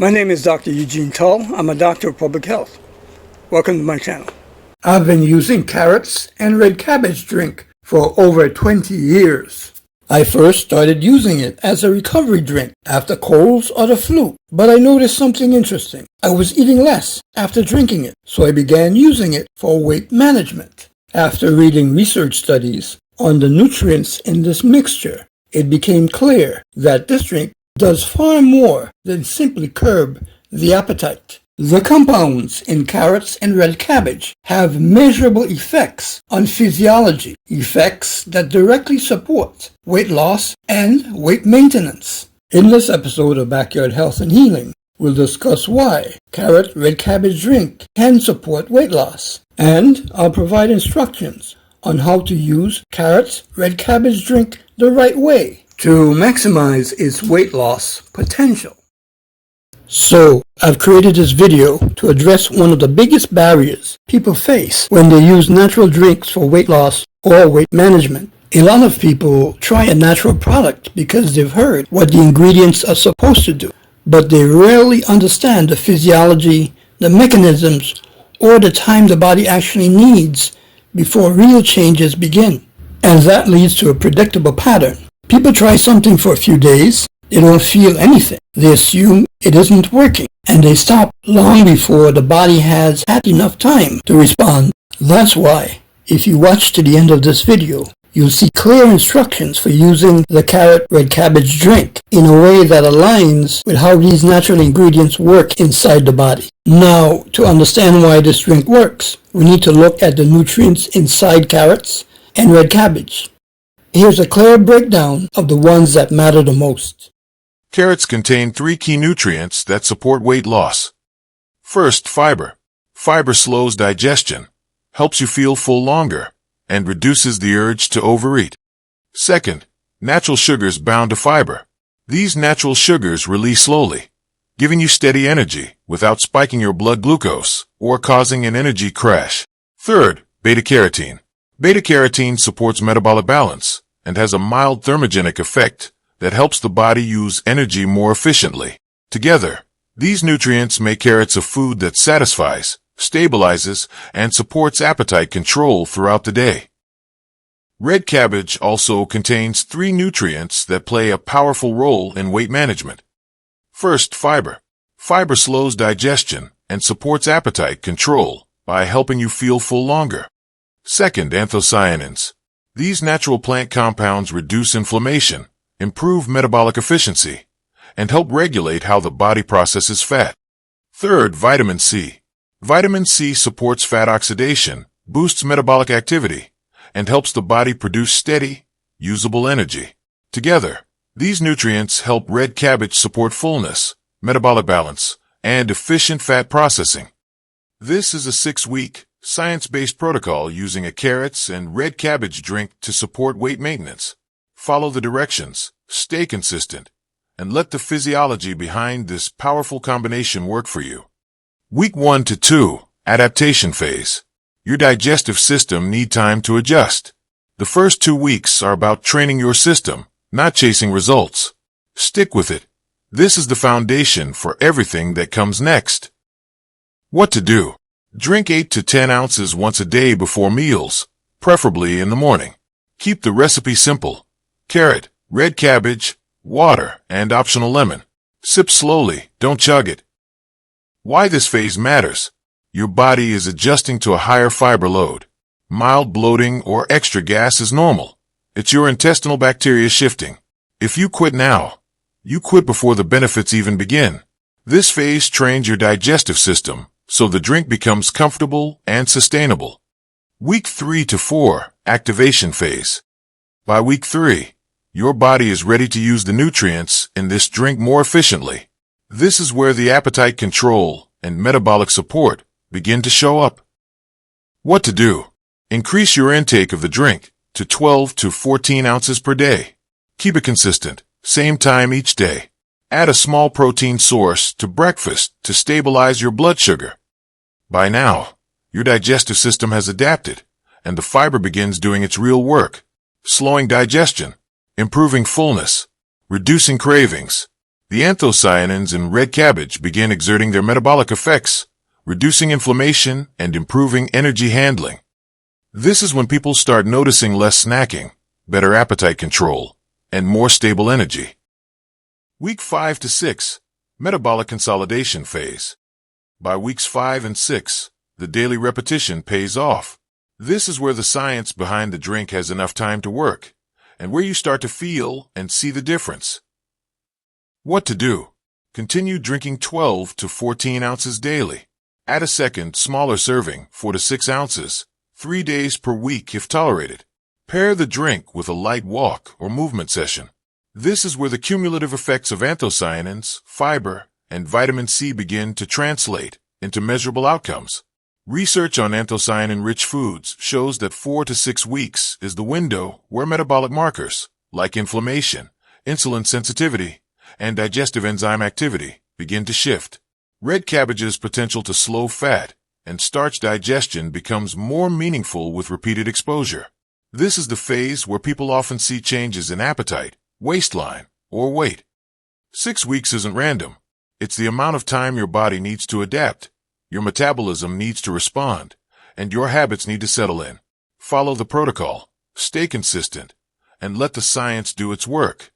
My name is Dr. Eugene Tull. I'm a doctor of public health. Welcome to my channel. I've been using carrots and red cabbage drink for over 20 years. I first started using it as a recovery drink after colds or the flu, but I noticed something interesting. I was eating less after drinking it, so I began using it for weight management. After reading research studies on the nutrients in this mixture, it became clear that this drink does far more than simply curb the appetite. The compounds in carrots and red cabbage have measurable effects on physiology, effects that directly support weight loss and weight maintenance. In this episode of Backyard Health and Healing, we'll discuss why carrot red cabbage drink can support weight loss, and I'll provide instructions on how to use carrot red cabbage drink the right way to maximize its weight loss potential. So, I've created this video to address one of the biggest barriers people face when they use natural drinks for weight loss or weight management. A lot of people try a natural product because they've heard what the ingredients are supposed to do, but they rarely understand the physiology, the mechanisms, or the time the body actually needs before real changes begin. And that leads to a predictable pattern. People try something for a few days, they don't feel anything. They assume it isn't working, and they stop long before the body has had enough time to respond. That's why, if you watch to the end of this video, you'll see clear instructions for using the carrot red cabbage drink in a way that aligns with how these natural ingredients work inside the body. Now, to understand why this drink works, we need to look at the nutrients inside carrots and red cabbage. Here's a clear breakdown of the ones that matter the most. Carrots contain 3 key nutrients that support weight loss. First, fiber. Fiber slows digestion, helps you feel full longer, and reduces the urge to overeat. Second, natural sugars bound to fiber. These natural sugars release slowly, giving you steady energy without spiking your blood glucose or causing an energy crash. Third, beta-carotene. Beta-carotene supports metabolic balance and has a mild thermogenic effect that helps the body use energy more efficiently. Together, these nutrients make carrots a food that satisfies, stabilizes, and supports appetite control throughout the day. Red cabbage also contains 3 nutrients that play a powerful role in weight management. First, fiber. Fiber slows digestion and supports appetite control by helping you feel full longer. Second, anthocyanins. These natural plant compounds reduce inflammation, improve metabolic efficiency, and help regulate how the body processes fat. Third, vitamin C. Vitamin C supports fat oxidation, boosts metabolic activity, and helps the body produce steady, usable energy. Together, these nutrients help red cabbage support fullness, metabolic balance, and efficient fat processing. This is a 6-week, science-based protocol using a carrots and red cabbage drink to support weight maintenance. Follow the directions, stay consistent, and let the physiology behind this powerful combination work for you. Week 1 to 2, adaptation phase. Your digestive system needs time to adjust. The first 2 weeks are about training your system, not chasing results. Stick with it. This is the foundation for everything that comes next. What to do? Drink 8 to 10 ounces once a day before meals, preferably in the morning. Keep the recipe simple. Carrot, red cabbage, water, and optional lemon. Sip slowly, don't chug it. Why this phase matters? Your body is adjusting to a higher fiber load. Mild bloating or extra gas is normal. It's your intestinal bacteria shifting. If you quit now, you quit before the benefits even begin. This phase trains your digestive system, so the drink becomes comfortable and sustainable. Week 3 to 4, activation phase. By week 3, your body is ready to use the nutrients in this drink more efficiently. This is where the appetite control and metabolic support begin to show up. What to do? Increase your intake of the drink to 12 to 14 ounces per day. Keep it consistent, same time each day. Add a small protein source to breakfast to stabilize your blood sugar. By now, your digestive system has adapted, and the fiber begins doing its real work, slowing digestion, improving fullness, reducing cravings, The anthocyanins in red cabbage begin exerting their metabolic effects, reducing inflammation and improving energy handling. This is when people start noticing less snacking, better appetite control, and more stable energy. Week 5 to 6, metabolic consolidation phase. By weeks 5 and 6, the daily repetition pays off. This is where the science behind the drink has enough time to work, and where you start to feel and see the difference. What to do? Continue drinking 12 to 14 ounces daily. Add a second, smaller serving, 4 to 6 ounces, 3 days per week if tolerated. Pair the drink with a light walk or movement session. This is where the cumulative effects of anthocyanins, fiber, and vitamin C begin to translate into measurable outcomes. Research on anthocyanin-rich foods shows that 4 to 6 weeks is the window where metabolic markers, like inflammation, insulin sensitivity, and digestive enzyme activity, begin to shift. Red cabbage's potential to slow fat and starch digestion becomes more meaningful with repeated exposure. This is the phase where people often see changes in appetite, waistline, or weight. 6 weeks isn't random. It's the amount of time your body needs to adapt. Your metabolism needs to respond, and your habits need to settle in. Follow the protocol, stay consistent, and let the science do its work.